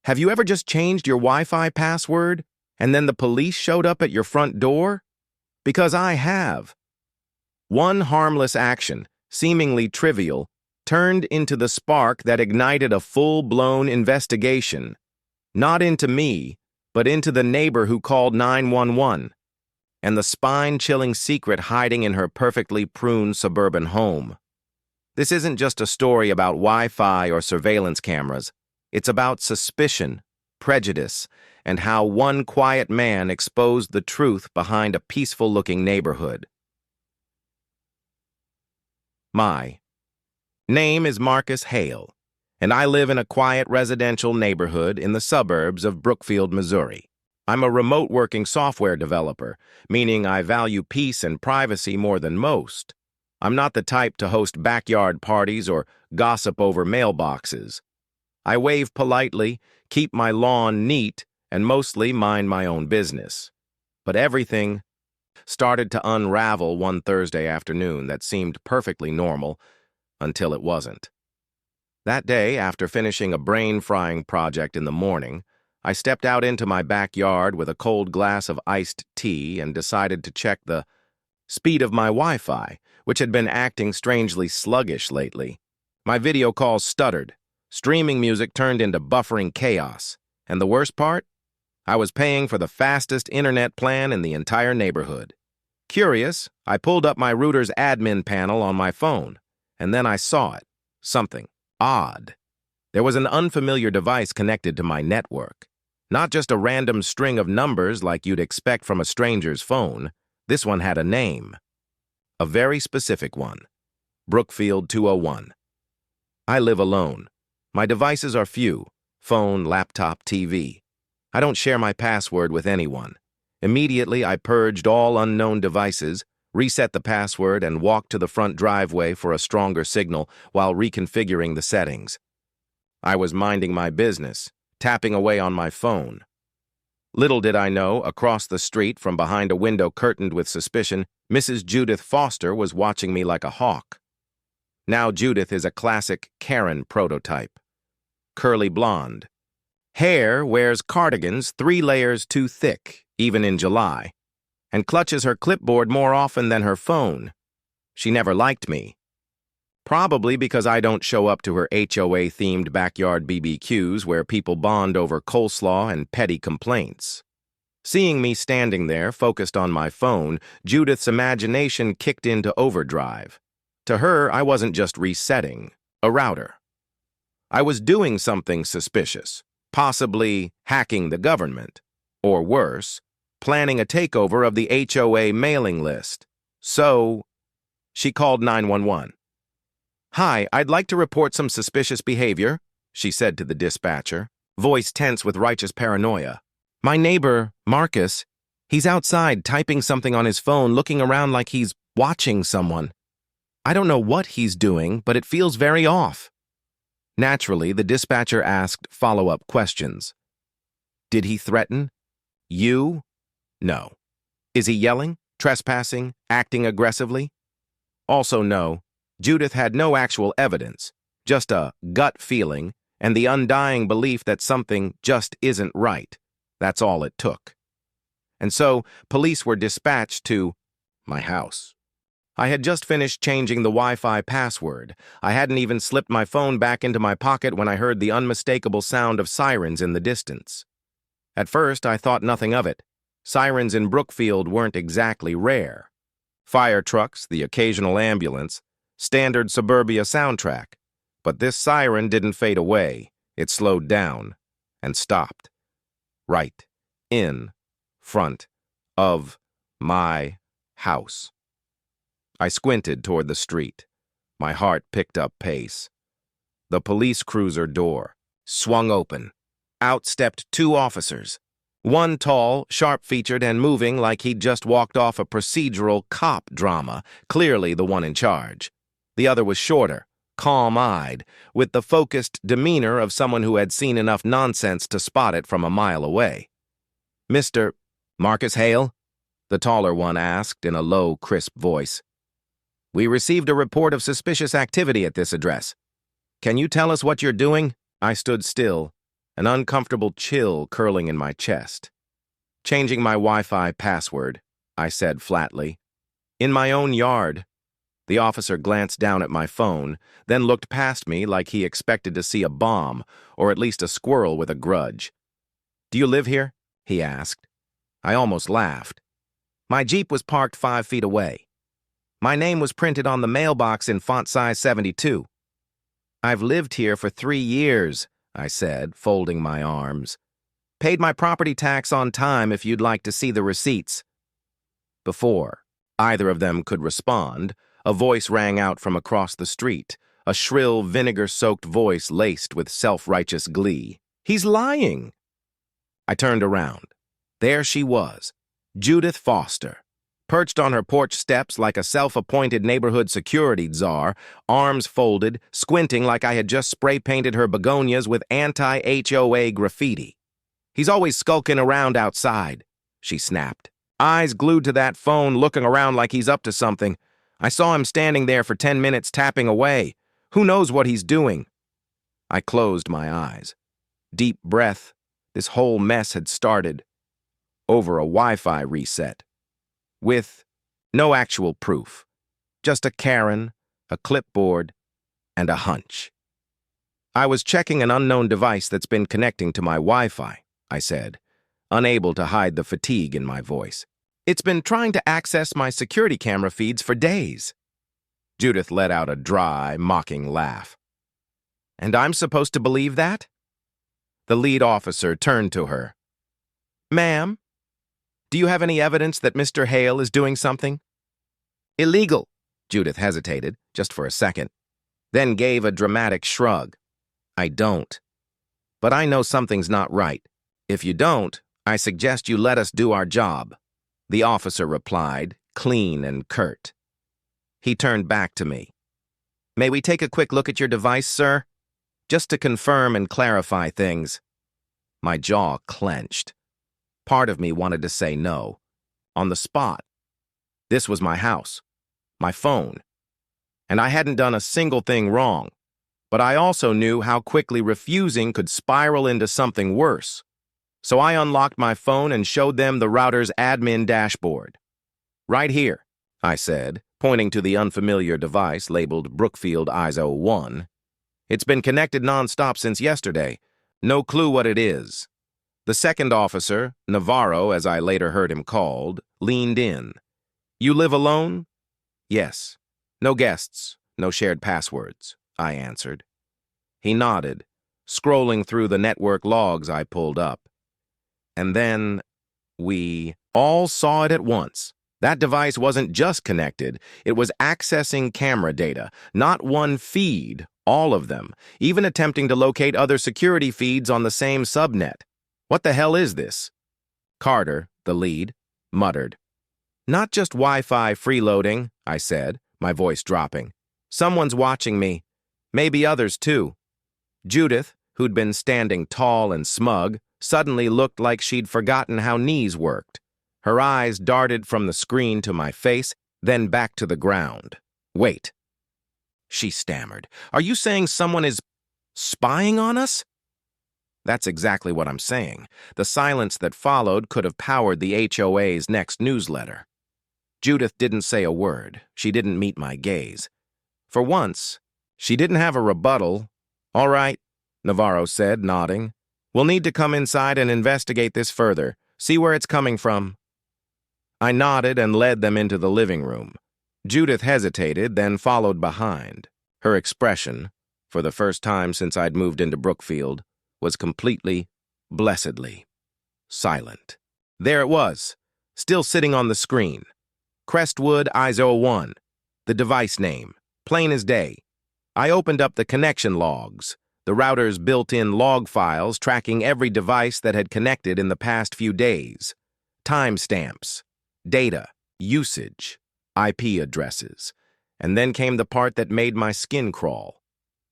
Have you ever just changed your Wi-Fi password and then the police showed up at your front door? Because I have. One harmless action, seemingly trivial, turned into the spark that ignited a full-blown investigation. Not into me, but into the neighbor who called 911, and the spine-chilling secret hiding in her perfectly pruned suburban home. This isn't just a story about Wi-Fi or surveillance cameras. It's about suspicion, prejudice, and how one quiet man exposed the truth behind a peaceful-looking neighborhood. My name is Marcus Hale, and I live in a quiet residential neighborhood in the suburbs of Brookfield, Missouri. I'm a remote working software developer, meaning I value peace and privacy more than most. I'm not the type to host backyard parties or gossip over mailboxes. I wave politely, keep my lawn neat, and mostly mind my own business. But everything started to unravel one Thursday afternoon that seemed perfectly normal until it wasn't. That day, after finishing a brain-frying project in the morning, I stepped out into my backyard with a cold glass of iced tea and decided to check the speed of my Wi-Fi, which had been acting strangely sluggish lately. My video calls stuttered. Streaming music turned into buffering chaos. And the worst part? I was paying for the fastest internet plan in the entire neighborhood. Curious, I pulled up my router's admin panel on my phone, and then I saw it. Something odd. There was an unfamiliar device connected to my network. Not just a random string of numbers like you'd expect from a stranger's phone. This one had a name. A very specific one. Brookfield 201. I live alone. My devices are few: phone, laptop, TV. I don't share my password with anyone. Immediately, I purged all unknown devices, reset the password, and walked to the front driveway for a stronger signal while reconfiguring the settings. I was minding my business, tapping away on my phone. Little did I know, across the street from behind a window curtained with suspicion, Mrs. Judith Foster was watching me like a hawk. Now Judith is a classic Karen prototype. Curly blonde. Hair, wears cardigans 3 layers too thick, even in July, and clutches her clipboard more often than her phone. She never liked me. Probably because I don't show up to her HOA-themed backyard BBQs where people bond over coleslaw and petty complaints. Seeing me standing there, focused on my phone, Judith's imagination kicked into overdrive. To her, I wasn't just resetting a router. I was doing something suspicious, possibly hacking the government, or worse, planning a takeover of the HOA mailing list. So, she called 911. "Hi, I'd like to report some suspicious behavior," she said to the dispatcher, voice tense with righteous paranoia. "My neighbor, Marcus, he's outside typing something on his phone, looking around like he's watching someone. I don't know what he's doing, but it feels very off." Naturally, the dispatcher asked follow-up questions. Did he threaten? You? No. Is he yelling, trespassing, acting aggressively? Also no. Judith had no actual evidence, just a gut feeling and the undying belief that something just isn't right. That's all it took. And so, police were dispatched to my house. I had just finished changing the Wi-Fi password. I hadn't even slipped my phone back into my pocket when I heard the unmistakable sound of sirens in the distance. At first, I thought nothing of it. Sirens in Brookfield weren't exactly rare. Fire trucks, the occasional ambulance, standard suburbia soundtrack. But this siren didn't fade away. It slowed down and stopped. Right in front of my house. I squinted toward the street. My heart picked up pace. The police cruiser door swung open. Out stepped 2 officers. One tall, sharp-featured, and moving like he'd just walked off a procedural cop drama, clearly the one in charge. The other was shorter, calm-eyed, with the focused demeanor of someone who had seen enough nonsense to spot it from a mile away. "Mr. Marcus Hale?" the taller one asked in a low, crisp voice. "We received a report of suspicious activity at this address. Can you tell us what you're doing?" I stood still, an uncomfortable chill curling in my chest. "Changing my Wi-Fi password," I said flatly. "In my own yard." The officer glanced down at my phone, then looked past me like he expected to see a bomb, or at least a squirrel with a grudge. "Do you live here?" he asked. I almost laughed. My Jeep was parked 5 feet away. My name was printed on the mailbox in font size 72. "I've lived here for 3 years, I said, folding my arms. "Paid my property tax on time if you'd like to see the receipts." Before either of them could respond, a voice rang out from across the street, a shrill, vinegar-soaked voice laced with self-righteous glee. "He's lying!" I turned around. There she was, Judith Foster, perched on her porch steps like a self-appointed neighborhood security czar, arms folded, squinting like I had just spray-painted her begonias with anti-HOA graffiti. "He's always skulking around outside," she snapped. Eyes glued to that phone, looking around like he's up to something. "I saw him standing there for 10 minutes tapping away. Who knows what he's doing?" I closed my eyes. Deep breath. This whole mess had started over a Wi-Fi reset. With no actual proof. Just a Karen, a clipboard, and a hunch. "I was checking an unknown device that's been connecting to my Wi-Fi," I said, unable to hide the fatigue in my voice. "It's been trying to access my security camera feeds for days." Judith let out a dry, mocking laugh. "And I'm supposed to believe that?" The lead officer turned to her. "Ma'am, do you have any evidence that Mr. Hale is doing something?" "Illegal," Judith hesitated, just for a second, then gave a dramatic shrug. "I don't. But I know something's not right. If you don't, I suggest you let us do our job," the officer replied, clean and curt. He turned back to me. "May we take a quick look at your device, sir? Just to confirm and clarify things." My jaw clenched. Part of me wanted to say no. On the spot. This was my house. My phone. And I hadn't done a single thing wrong. But I also knew how quickly refusing could spiral into something worse. So I unlocked my phone and showed them the router's admin dashboard. "Right here," I said, pointing to the unfamiliar device labeled Brookfield ISO 1. "It's been connected nonstop since yesterday. No clue what it is." The second officer, Navarro, as I later heard him called, leaned in. "You live alone?" "Yes. No guests, no shared passwords," I answered. He nodded, scrolling through the network logs I pulled up. And then we all saw it at once. That device wasn't just connected, it was accessing camera data, not one feed, all of them, even attempting to locate other security feeds on the same subnet. "What the hell is this?" Carter, the lead, muttered. "Not just Wi-Fi freeloading," I said, my voice dropping. "Someone's watching me. Maybe others too." Judith, who'd been standing tall and smug, suddenly looked like she'd forgotten how knees worked. Her eyes darted from the screen to my face, then back to the ground. "Wait," she stammered. "Are you saying someone is spying on us?" That's exactly what I'm saying. The silence that followed could have powered the HOA's next newsletter. Judith didn't say a word. She didn't meet my gaze. For once, she didn't have a rebuttal. "All right," Navarro said, nodding. "We'll need to come inside and investigate this further. See where it's coming from." I nodded and led them into the living room. Judith hesitated, then followed behind. Her expression, for the first time since I'd moved into Brookfield, was completely, blessedly silent. There it was, still sitting on the screen. Crestwood ISO 1, the device name, plain as day. I opened up the connection logs, the router's built-in log files tracking every device that had connected in the past few days. Timestamps, data, usage, IP addresses. And then came the part that made my skin crawl.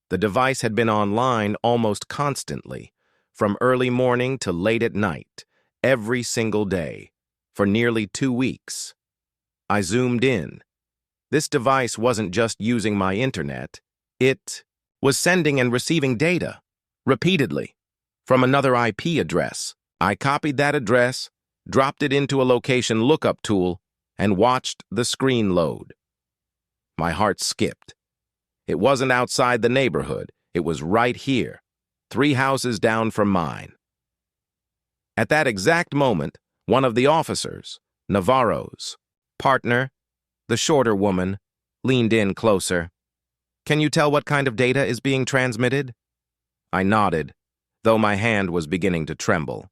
The device had been online almost constantly, from early morning to late at night, every single day, for nearly 2 weeks. I zoomed in. This device wasn't just using my internet. It was sending and receiving data, repeatedly. from another IP address. I copied that address, dropped it into a location lookup tool, and watched the screen load. My heart skipped. It wasn't outside the neighborhood. It was right here, 3 houses down from mine. At that exact moment, one of the officers, Navarro's partner, the shorter woman, leaned in closer. "Can you tell what kind of data is being transmitted?" I nodded, though my hand was beginning to tremble.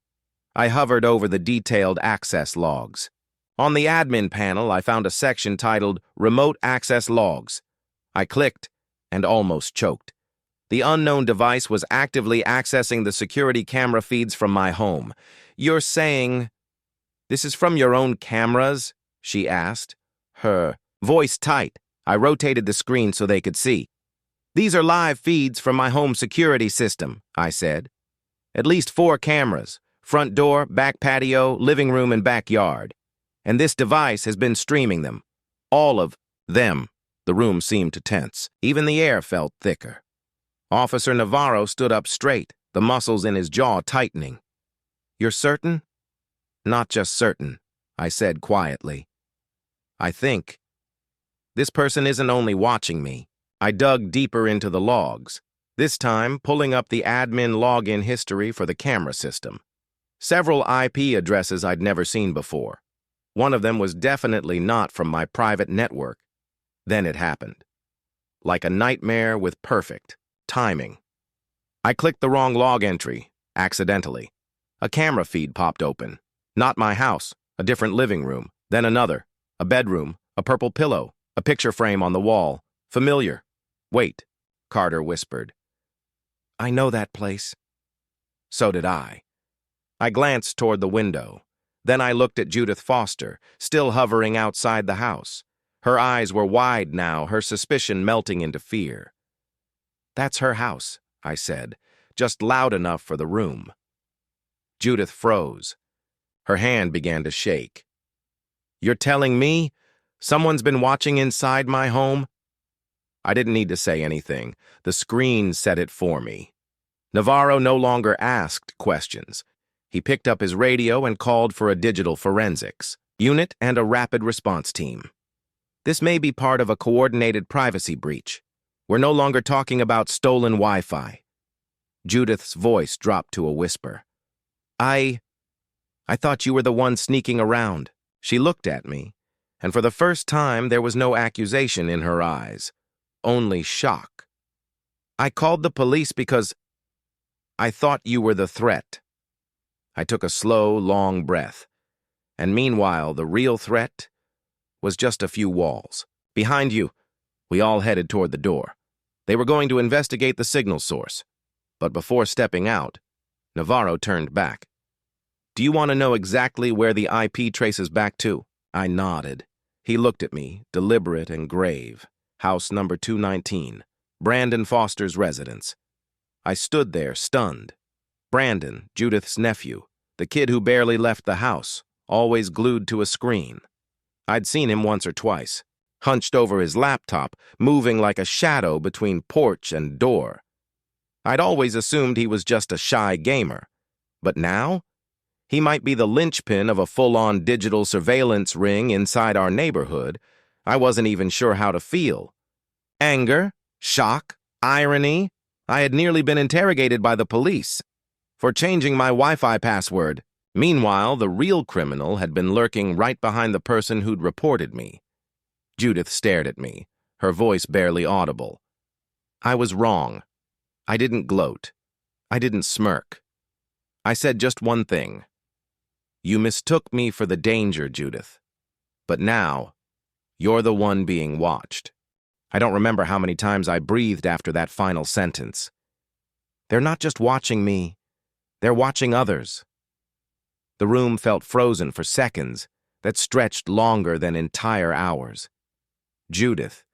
I hovered over the detailed access logs. On the admin panel, I found a section titled Remote Access Logs. I clicked and almost choked. The unknown device was actively accessing the security camera feeds from my home. "You're saying this is from your own cameras?" she asked, her voice tight. I rotated the screen so they could see. "These are live feeds from my home security system," I said. "At least 4 cameras, front door, back patio, living room, and backyard. And this device has been streaming them. All of them." The room seemed to tense. Even the air felt thicker. Officer Navarro stood up straight, the muscles in his jaw tightening. "You're certain?" "Not just certain," I said quietly. "I think. This person isn't only watching me." I dug deeper into the logs, this time pulling up the admin login history for the camera system. Several IP addresses I'd never seen before. One of them was definitely not from my private network. Then it happened. Like a nightmare with perfect timing. I clicked the wrong log entry, accidentally. A camera feed popped open. Not my house, a different living room, then another, a bedroom, a purple pillow, a picture frame on the wall. Familiar. "Wait," Carter whispered. "I know that place." So did I. I glanced toward the window. Then I looked at Judith Foster, still hovering outside the house. Her eyes were wide now, her suspicion melting into fear. "That's her house," I said, just loud enough for the room. Judith froze. Her hand began to shake. "You're telling me someone's been watching inside my home?" I didn't need to say anything. The screen said it for me. Navarro no longer asked questions. He picked up his radio and called for a digital forensics unit and a rapid response team. "This may be part of a coordinated privacy breach. We're no longer talking about stolen Wi-Fi." Judith's voice dropped to a whisper. I thought you were the one sneaking around." She looked at me, and for the first time there was no accusation in her eyes, only shock. "I called the police because I thought you were the threat." I took a slow, long breath, and meanwhile the real threat was just a few walls. "Behind you." We all headed toward the door. They were going to investigate the signal source. But before stepping out, Navarro turned back. "Do you want to know exactly where the IP traces back to?" I nodded. He looked at me, deliberate and grave. "House number 219, Brandon Foster's residence." I stood there, stunned. Brandon, Judith's nephew, the kid who barely left the house, always glued to a screen. I'd seen him once or twice, hunched over his laptop, moving like a shadow between porch and door. I'd always assumed he was just a shy gamer. But now, he might be the linchpin of a full-on digital surveillance ring inside our neighborhood. I wasn't even sure how to feel. Anger? Shock? Irony? I had nearly been interrogated by the police for changing my Wi-Fi password. Meanwhile, the real criminal had been lurking right behind the person who'd reported me. Judith stared at me, her voice barely audible. I was wrong. I didn't gloat. I didn't smirk. I said just one thing. "You mistook me for the danger, Judith. But now, you're the one being watched." I don't remember how many times I breathed after that final sentence. They're not just watching me, they're watching others. The room felt frozen for seconds that stretched longer than entire hours. Judith,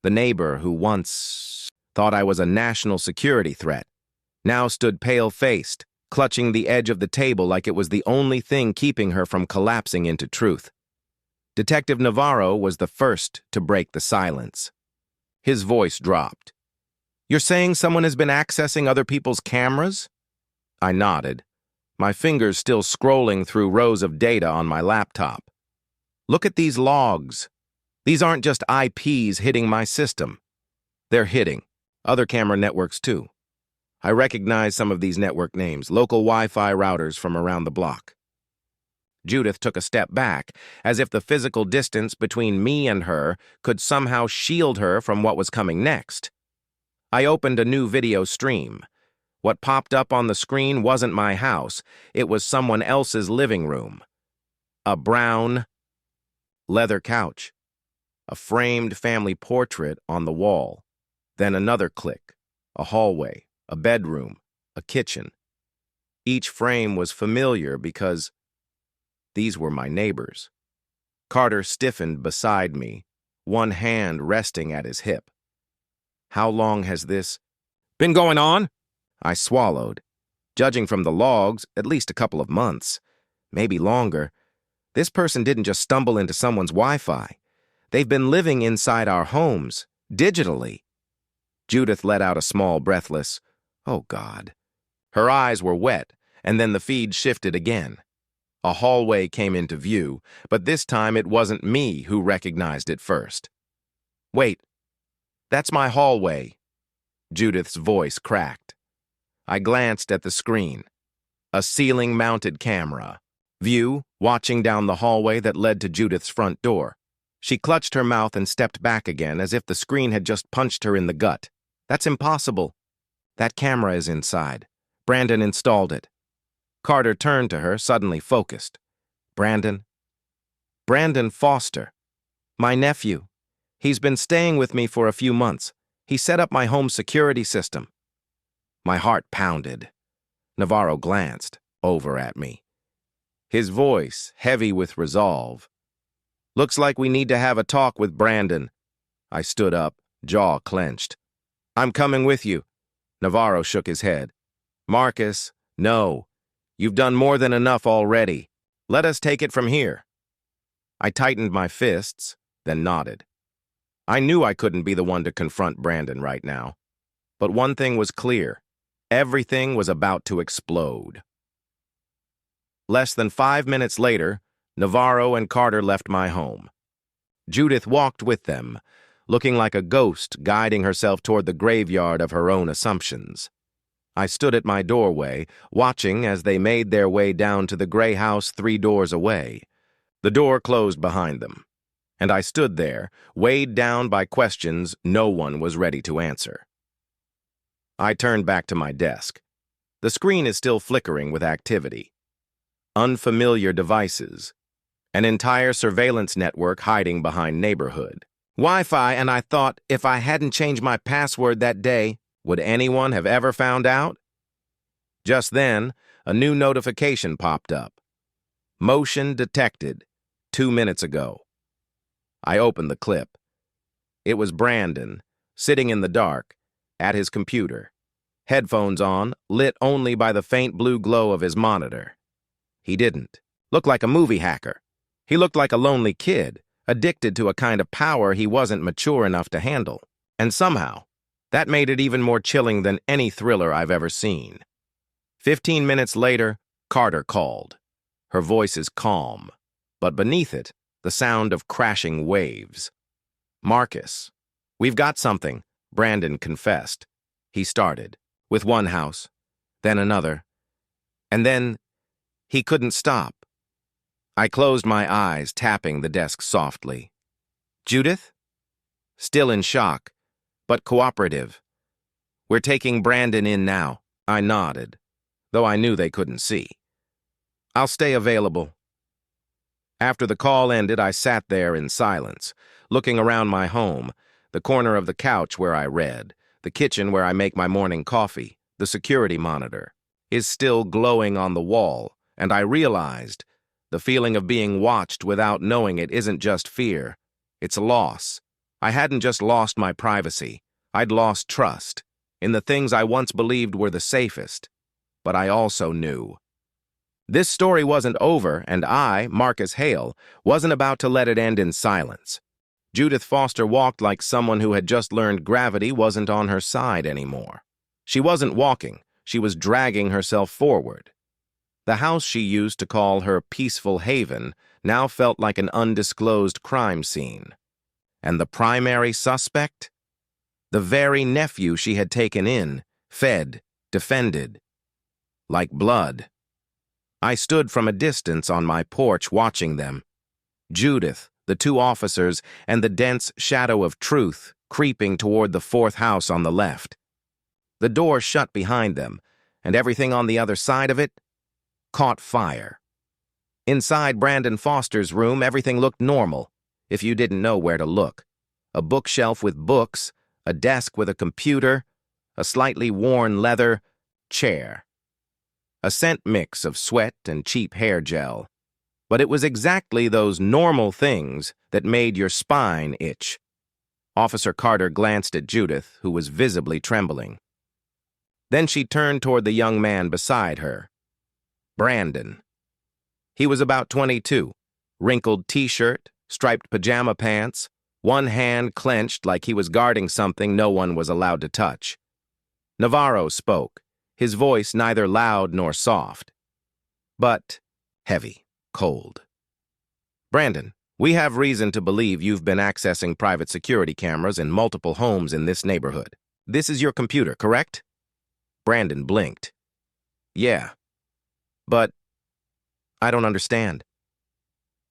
the neighbor who once thought I was a national security threat, now stood pale-faced, clutching the edge of the table like it was the only thing keeping her from collapsing into truth. Detective Navarro was the first to break the silence. His voice dropped. "You're saying someone has been accessing other people's cameras?" I nodded, my fingers still scrolling through rows of data on my laptop. Look at these logs. These aren't just IPs hitting my system. They're hitting other camera networks too. I recognize some of these network names, local Wi-Fi routers from around the block. Judith took a step back, as if the physical distance between me and her could somehow shield her from what was coming next. I opened a new video stream. What popped up on the screen wasn't my house, it was someone else's living room. A brown leather couch, a framed family portrait on the wall, then another click, a hallway, a bedroom, a kitchen. Each frame was familiar because these were my neighbors. Carter stiffened beside me, one hand resting at his hip. How long has this been going on? I swallowed. Judging from the logs, at least a couple of months, maybe longer. This person didn't just stumble into someone's Wi-Fi. They've been living inside our homes, digitally. Judith let out a small, breathless, "Oh, God." Her eyes were wet, and then the feed shifted again. A hallway came into view, but this time it wasn't me who recognized it first. "Wait, that's my hallway." Judith's voice cracked. I glanced at the screen. A ceiling-mounted camera. View, watching down the hallway that led to Judith's front door. She clutched her mouth and stepped back again, as if the screen had just punched her in the gut. "That's impossible. That camera is inside. Brandon installed it." Carter turned to her, suddenly focused. "Brandon Foster. My nephew. He's been staying with me for a few months. He set up my home security system." My heart pounded. Navarro glanced over at me. His voice heavy with resolve. "Looks like we need to have a talk with Brandon." I stood up, jaw clenched. "I'm coming with you." Navarro shook his head. "Marcus, no. You've done more than enough already. Let us take it from here." I tightened my fists, then nodded. I knew I couldn't be the one to confront Brandon right now. But one thing was clear. Everything was about to explode. Less than 5 minutes later, Navarro and Carter left my home. Judith walked with them, looking like a ghost guiding herself toward the graveyard of her own assumptions. I stood at my doorway, watching as they made their way down to the gray house 3 doors away. The door closed behind them, and I stood there, weighed down by questions no one was ready to answer. I turned back to my desk. The screen is still flickering with activity. Unfamiliar devices. An entire surveillance network hiding behind neighborhood. Wi-Fi, and I thought if I hadn't changed my password that day, would anyone have ever found out? Just then, a new notification popped up. Motion detected, 2 minutes ago. I opened the clip. It was Brandon, sitting in the dark, at his computer. Headphones on, lit only by the faint blue glow of his monitor. He didn't look like a movie hacker. He looked like a lonely kid, addicted to a kind of power he wasn't mature enough to handle. And somehow, that made it even more chilling than any thriller I've ever seen. 15 minutes later, Carter called. Her voice is calm, but beneath it, the sound of crashing waves. "Marcus, we've got something," Brandon confessed. He started, with one house, then another, and then he couldn't stop. I closed my eyes, tapping the desk softly. "Judith?" Still in shock, but cooperative. "We're taking Brandon in now." I nodded, though I knew they couldn't see. "I'll stay available." After the call ended, I sat there in silence, looking around my home, the corner of the couch where I read, the kitchen where I make my morning coffee, the security monitor, is still glowing on the wall, and I realized the feeling of being watched without knowing it isn't just fear, it's loss. I hadn't just lost my privacy, I'd lost trust in the things I once believed were the safest. But I also knew this story wasn't over, and I, Marcus Hale, wasn't about to let it end in silence. Judith Foster walked like someone who had just learned gravity wasn't on her side anymore. She wasn't walking, She was dragging herself forward. The house she used to call her peaceful haven now felt like an undisclosed crime scene. And the primary suspect? The very nephew she had taken in, fed, defended. Like blood. I stood from a distance on my porch watching them. Judith, the two officers, and the dense shadow of truth creeping toward the fourth house on the left. The door shut behind them, and everything on the other side of it caught fire. Inside Brandon Foster's room, everything looked normal, if you didn't know where to look. A bookshelf with books, a desk with a computer, a slightly worn leather chair. A scent mix of sweat and cheap hair gel. But it was exactly those normal things that made your spine itch. Officer Carter glanced at Judith, who was visibly trembling. Then she turned toward the young man beside her. Brandon. He was about 22, wrinkled t-shirt, striped pajama pants, one hand clenched like he was guarding something no one was allowed to touch. Navarro spoke, his voice neither loud nor soft, but heavy, cold. Brandon, we have reason to believe you've been accessing private security cameras in multiple homes in this neighborhood. This is your computer, correct? Brandon blinked. Yeah. But I don't understand.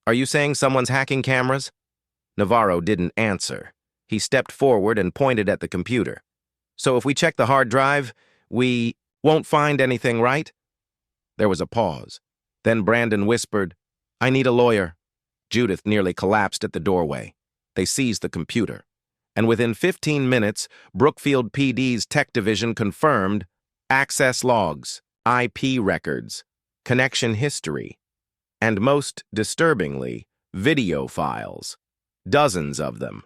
Are you saying someone's hacking cameras? Navarro didn't answer. He stepped forward and pointed at the computer. So if we check the hard drive, we won't find anything, right? There was a pause. Then Brandon whispered, I need a lawyer. Judith nearly collapsed at the doorway. They seized the computer. And within 15 minutes, Brookfield PD's tech division confirmed access logs, IP records, connection history, and most disturbingly, video files. Dozens of them.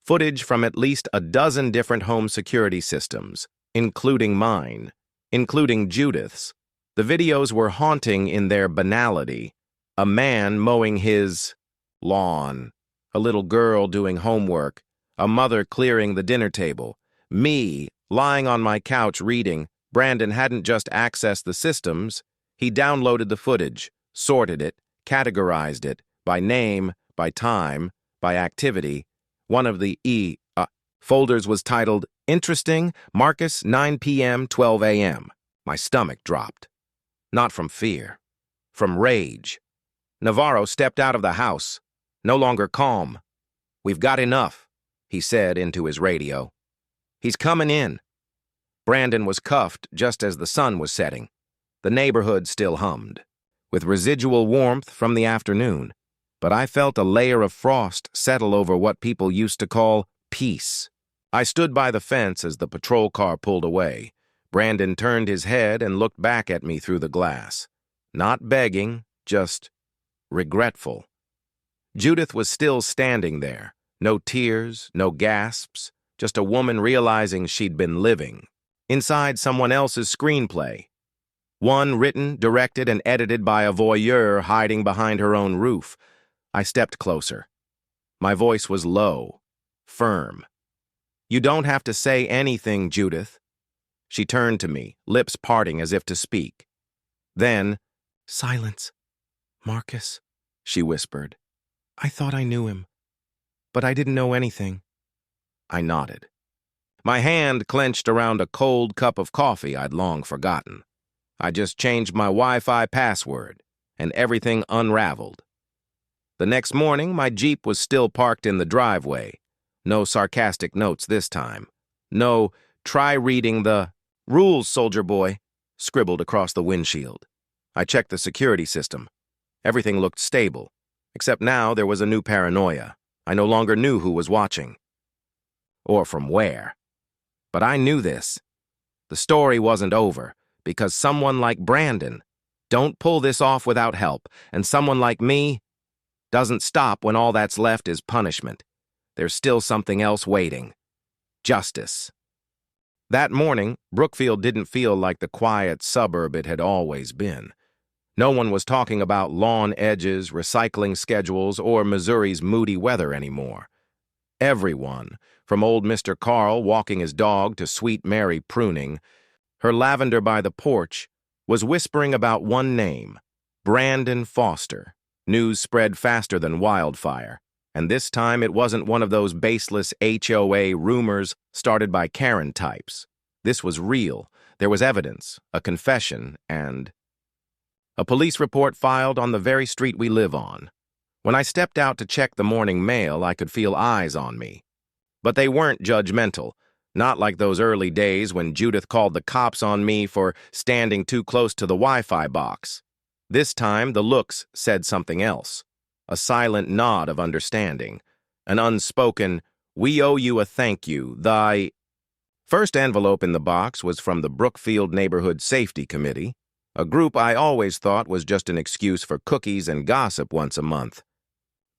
Footage from at least a dozen different home security systems, including mine, including Judith's. The videos were haunting in their banality. A man mowing his lawn, a little girl doing homework, a mother clearing the dinner table, me lying on my couch reading. Brandon hadn't just accessed the systems, he downloaded the footage, sorted it, categorized it, by name, by time, by activity. One of the folders was titled, Interesting, Marcus, 9 p.m., 12 a.m. My stomach dropped. Not from fear, from rage. Navarro stepped out of the house, no longer calm. We've got enough, he said into his radio. He's coming in. Brandon was cuffed just as the sun was setting. The neighborhood still hummed, with residual warmth from the afternoon, but I felt a layer of frost settle over what people used to call peace. I stood by the fence as the patrol car pulled away. Brandon turned his head and looked back at me through the glass. Not begging, just regretful. Judith was still standing there. No tears, no gasps, just a woman realizing she'd been living. Inside someone else's screenplay. One written, directed, and edited by a voyeur hiding behind her own roof. I stepped closer. My voice was low, firm. You don't have to say anything, Judith. She turned to me, lips parting as if to speak. Then, silence, Marcus, she whispered. I thought I knew him, but I didn't know anything. I nodded. My hand clenched around a cold cup of coffee I'd long forgotten. I just changed my Wi-Fi password, and everything unraveled. The next morning, my Jeep was still parked in the driveway. No sarcastic notes this time. No, try reading the rules, soldier boy, scribbled across the windshield. I checked the security system. Everything looked stable, except now there was a new paranoia. I no longer knew who was watching. Or from where. But I knew this. The story wasn't over, because someone like Brandon don't pull this off without help, and someone like me doesn't stop when all that's left is punishment. There's still something else waiting. Justice. That morning, Brookfield didn't feel like the quiet suburb it had always been. No one was talking about lawn edges, recycling schedules, or Missouri's moody weather anymore. Everyone, from old Mr. Carl walking his dog to sweet Mary pruning, Her lavender by the porch was whispering about one name, Brandon Foster. News spread faster than wildfire, and this time it wasn't one of those baseless HOA rumors started by Karen types. This was real. There was evidence, a confession, and a police report filed on the very street we live on. When I stepped out to check the morning mail, I could feel eyes on me. But they weren't judgmental, not like those early days when Judith called the cops on me for standing too close to the Wi-Fi box. This time, the looks said something else, a silent nod of understanding, an unspoken, "We owe you a thank you, thy..." First envelope in the box was from the Brookfield Neighborhood Safety Committee, a group I always thought was just an excuse for cookies and gossip once a month.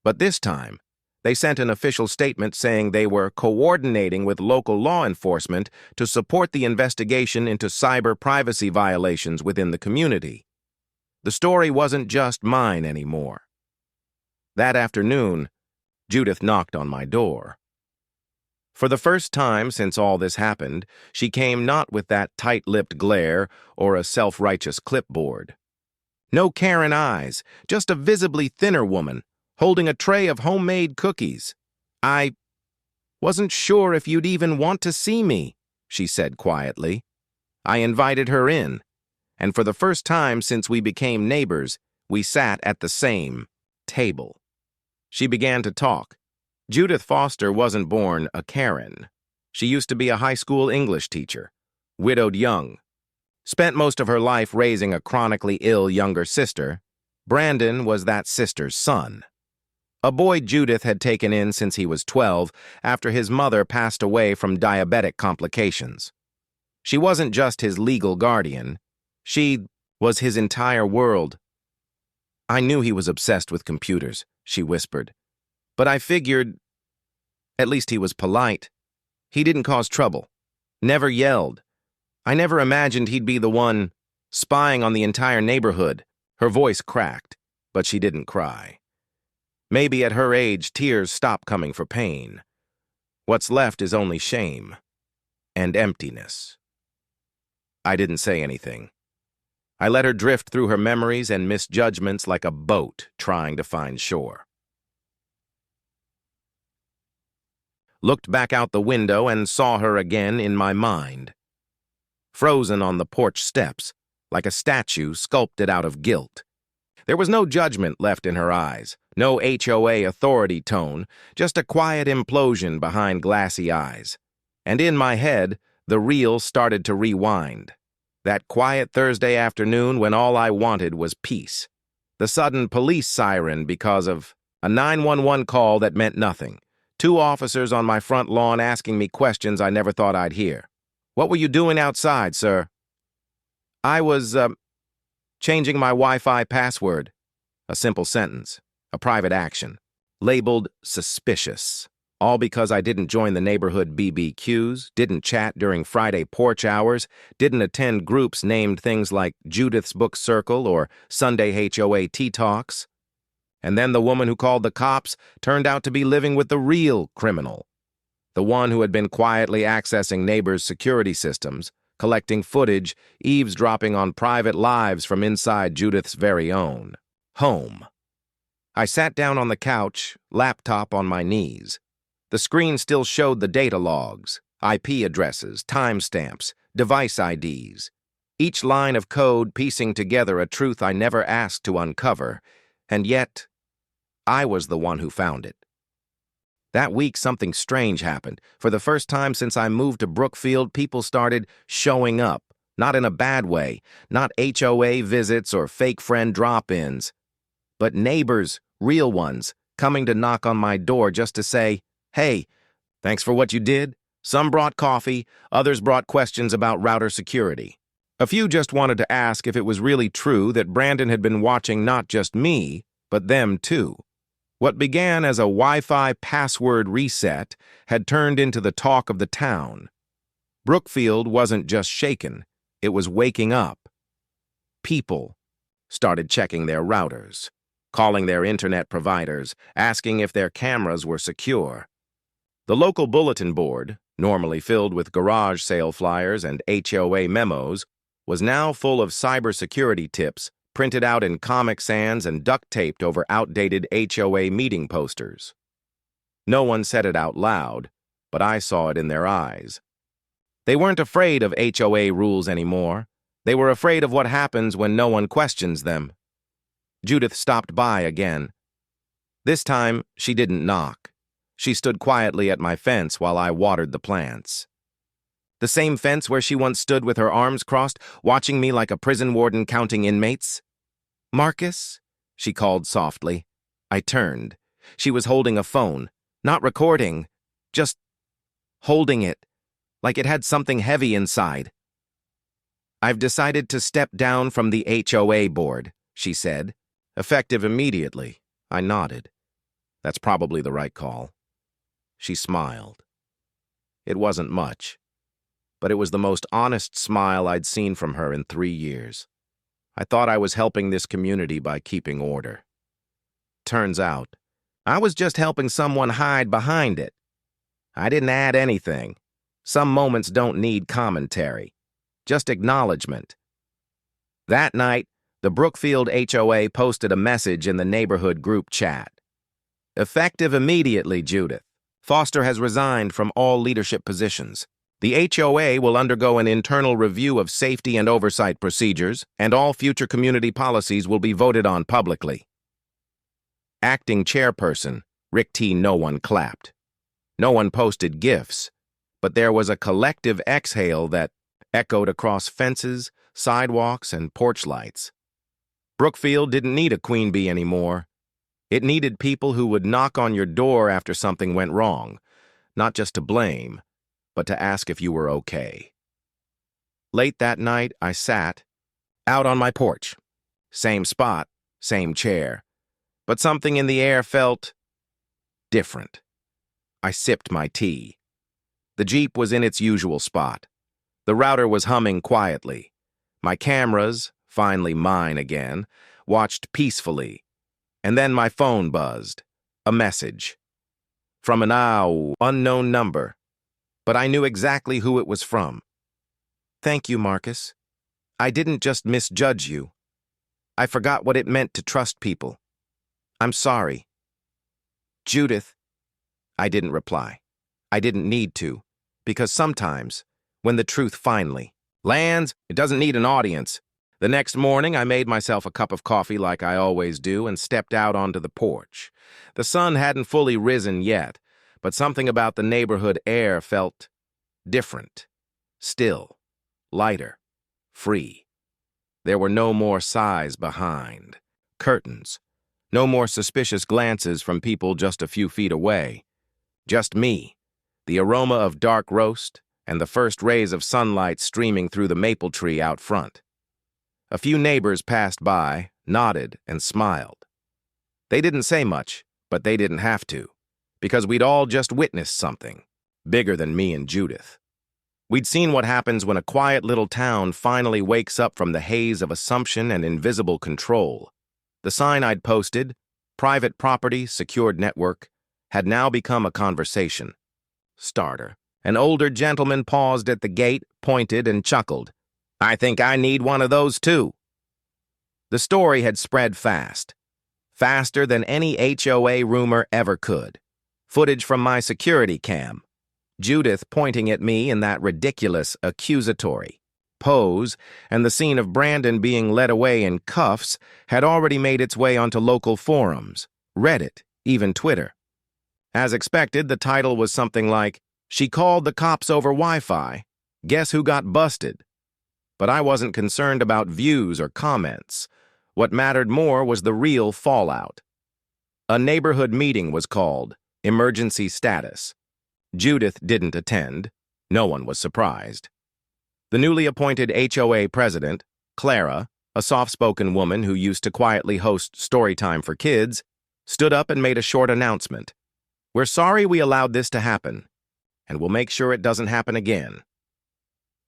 But this time, they sent an official statement saying they were coordinating with local law enforcement to support the investigation into cyber privacy violations within the community. The story wasn't just mine anymore. That afternoon, Judith knocked on my door. For the first time since all this happened, she came not with that tight-lipped glare or a self-righteous clipboard. No Karen eyes, just a visibly thinner woman, holding a tray of homemade cookies. "I wasn't sure if you'd even want to see me," she said quietly. I invited her in, and for the first time since we became neighbors, we sat at the same table. She began to talk. Judith Foster wasn't born a Karen. She used to be a high school English teacher, widowed young, spent most of her life raising a chronically ill younger sister. Brandon was that sister's son. A boy Judith had taken in since he was 12 after his mother passed away from diabetic complications. She wasn't just his legal guardian. She was his entire world. "I knew he was obsessed with computers," she whispered. "But I figured, at least he was polite. He didn't cause trouble. Never yelled. I never imagined he'd be the one spying on the entire neighborhood." Her voice cracked, but she didn't cry. Maybe at her age, tears stop coming for pain. What's left is only shame and emptiness. I didn't say anything. I let her drift through her memories and misjudgments like a boat trying to find shore. Looked back out the window and saw her again in my mind. Frozen on the porch steps, like a statue sculpted out of guilt. There was no judgment left in her eyes, no HOA authority tone, just a quiet implosion behind glassy eyes. And in my head, the reel started to rewind. That quiet Thursday afternoon when all I wanted was peace. The sudden police siren because of a 911 call that meant nothing. 2 officers on my front lawn asking me questions I never thought I'd hear. "What were you doing outside, sir?" "I was, changing my Wi-Fi password." A simple sentence, a private action, labeled suspicious. All because I didn't join the neighborhood BBQs, didn't chat during Friday porch hours, didn't attend groups named things like Judith's Book Circle or Sunday HOA Tea Talks. And then the woman who called the cops turned out to be living with the real criminal. The one who had been quietly accessing neighbors' security systems, collecting footage, eavesdropping on private lives from inside Judith's very own home. I sat down on the couch, laptop on my knees. The screen still showed the data logs, IP addresses, timestamps, device IDs. Each line of code piecing together a truth I never asked to uncover, and yet I was the one who found it. That week, something strange happened. For the first time since I moved to Brookfield, people started showing up, not in a bad way, not HOA visits or fake friend drop-ins, but neighbors, real ones, coming to knock on my door just to say, "Hey, thanks for what you did." Some brought coffee, others brought questions about router security. A few just wanted to ask if it was really true that Brandon had been watching not just me, but them too. What began as a Wi-Fi password reset had turned into the talk of the town. Brookfield wasn't just shaken, it was waking up. People started checking their routers, calling their internet providers, asking if their cameras were secure. The local bulletin board, normally filled with garage sale flyers and HOA memos, was now full of cybersecurity tips printed out in Comic Sans and duct-taped over outdated HOA meeting posters. No one said it out loud, but I saw it in their eyes. They weren't afraid of HOA rules anymore. They were afraid of what happens when no one questions them. Judith stopped by again. This time, she didn't knock. She stood quietly at my fence while I watered the plants. The same fence where she once stood with her arms crossed, watching me like a prison warden counting inmates. "Marcus?" she called softly. I turned. She was holding a phone, not recording, just holding it, like it had something heavy inside. "I've decided to step down from the HOA board," she said. "Effective immediately." I nodded. That's probably the right call. She smiled. It wasn't much, but it was the most honest smile I'd seen from her in 3 years. I thought I was helping this community by keeping order. Turns out, I was just helping someone hide behind it. I didn't add anything. Some moments don't need commentary, just acknowledgement. That night, the Brookfield HOA posted a message in the neighborhood group chat. "Effective immediately, Judith. Foster has resigned from all leadership positions. The HOA will undergo an internal review of safety and oversight procedures, and all future community policies will be voted on publicly." Acting chairperson, Rick T. No one clapped. No one posted GIFs, but there was a collective exhale that echoed across fences, sidewalks, and porch lights. Brookfield didn't need a queen bee anymore. It needed people who would knock on your door after something went wrong, not just to blame, but to ask if you were okay. Late that night, I sat out on my porch. Same spot, same chair, but something in the air felt different. I sipped my tea. The Jeep was in its usual spot. The router was humming quietly. My cameras, finally mine again, watched peacefully. And then my phone buzzed. A message. From an unknown number. But I knew exactly who it was from. "Thank you, Marcus. I didn't just misjudge you. I forgot what it meant to trust people. I'm sorry." "Judith." I didn't reply. I didn't need to, because sometimes, when the truth finally lands, it doesn't need an audience. The next morning, I made myself a cup of coffee like I always do and stepped out onto the porch. The sun hadn't fully risen yet, but something about the neighborhood air felt different, still, lighter, free. There were no more sighs behind, curtains, no more suspicious glances from people just a few feet away. Just me, the aroma of dark roast, and the first rays of sunlight streaming through the maple tree out front. A few neighbors passed by, nodded, and smiled. They didn't say much, but they didn't have to, because we'd all just witnessed something, bigger than me and Judith. We'd seen what happens when a quiet little town finally wakes up from the haze of assumption and invisible control. The sign I'd posted, "Private Property, Secured Network," had now become a conversation starter. An older gentleman paused at the gate, pointed, and chuckled. "I think I need one of those too." The story had spread fast, faster than any HOA rumor ever could. Footage from my security cam, Judith pointing at me in that ridiculous, accusatory pose, and the scene of Brandon being led away in cuffs had already made its way onto local forums, Reddit, even Twitter. As expected, the title was something like, "She called the cops over Wi-Fi. Guess who got busted?" But I wasn't concerned about views or comments. What mattered more was the real fallout. A neighborhood meeting was called, emergency status. Judith didn't attend. No one was surprised. The newly appointed HOA president, Clara, a soft-spoken woman who used to quietly host Storytime for Kids, stood up and made a short announcement. "We're sorry we allowed this to happen, and we'll make sure it doesn't happen again."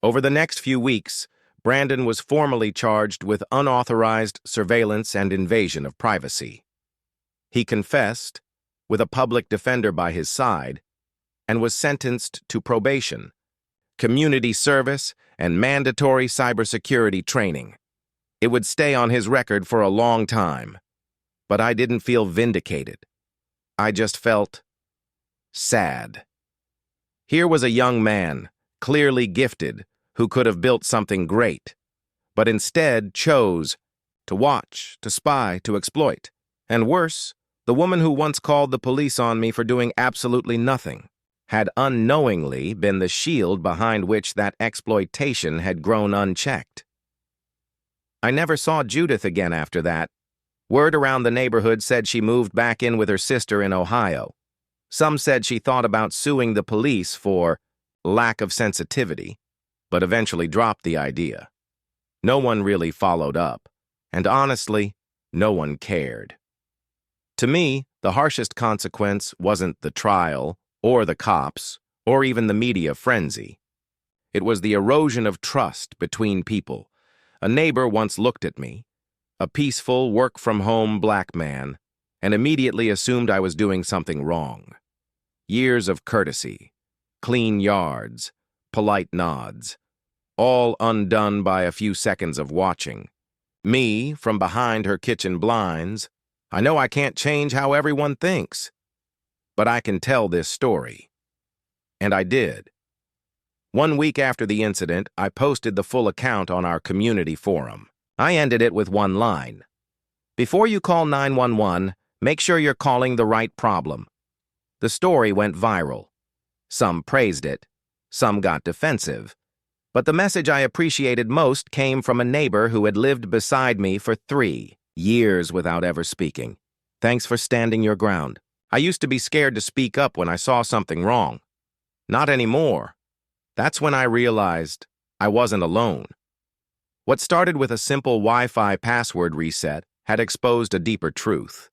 Over the next few weeks, Brandon was formally charged with unauthorized surveillance and invasion of privacy. He confessed, with a public defender by his side, and was sentenced to probation, community service, and mandatory cybersecurity training. It would stay on his record for a long time, but I didn't feel vindicated. I just felt sad. Here was a young man, clearly gifted, who could have built something great, but instead chose to watch, to spy, to exploit. And worse, the woman who once called the police on me for doing absolutely nothing had unknowingly been the shield behind which that exploitation had grown unchecked. I never saw Judith again after that. Word around the neighborhood said she moved back in with her sister in Ohio. Some said she thought about suing the police for lack of sensitivity, but eventually dropped the idea. No one really followed up, and honestly, no one cared. To me, the harshest consequence wasn't the trial, or the cops, or even the media frenzy. It was the erosion of trust between people. A neighbor once looked at me, a peaceful, work-from-home black man, and immediately assumed I was doing something wrong. Years of courtesy, clean yards, polite nods, all undone by a few seconds of watching. Me, from behind her kitchen blinds, I know I can't change how everyone thinks, but I can tell this story. And I did. 1 week after the incident, I posted the full account on our community forum. I ended it with one line. Before you call 911, make sure you're calling the right problem. The story went viral. Some praised it, some got defensive. But the message I appreciated most came from a neighbor who had lived beside me for 3 years without ever speaking. Thanks for standing your ground. I used to be scared to speak up when I saw something wrong. Not anymore. That's when I realized I wasn't alone. What started with a simple Wi-Fi password reset had exposed a deeper truth.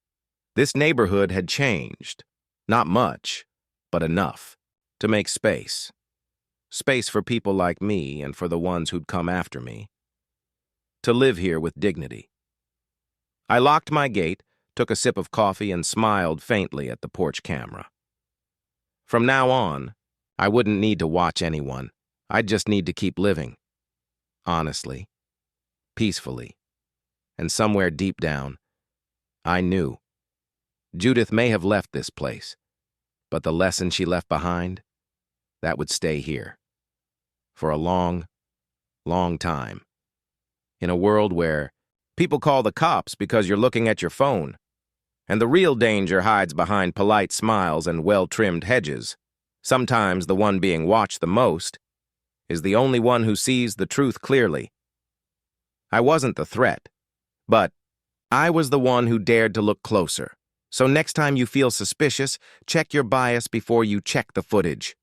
This neighborhood had changed. Not much, but enough to make space. Space for people like me and for the ones who'd come after me. To live here with dignity. I locked my gate, took a sip of coffee, and smiled faintly at the porch camera. From now on, I wouldn't need to watch anyone. I'd just need to keep living. Honestly. Peacefully. And somewhere deep down, I knew. Judith may have left this place, but the lesson she left behind, that would stay here. For a long, long time. In a world where people call the cops because you're looking at your phone, and the real danger hides behind polite smiles and well-trimmed hedges. Sometimes the one being watched the most is the only one who sees the truth clearly. I wasn't the threat, but I was the one who dared to look closer. So next time you feel suspicious, check your bias before you check the footage.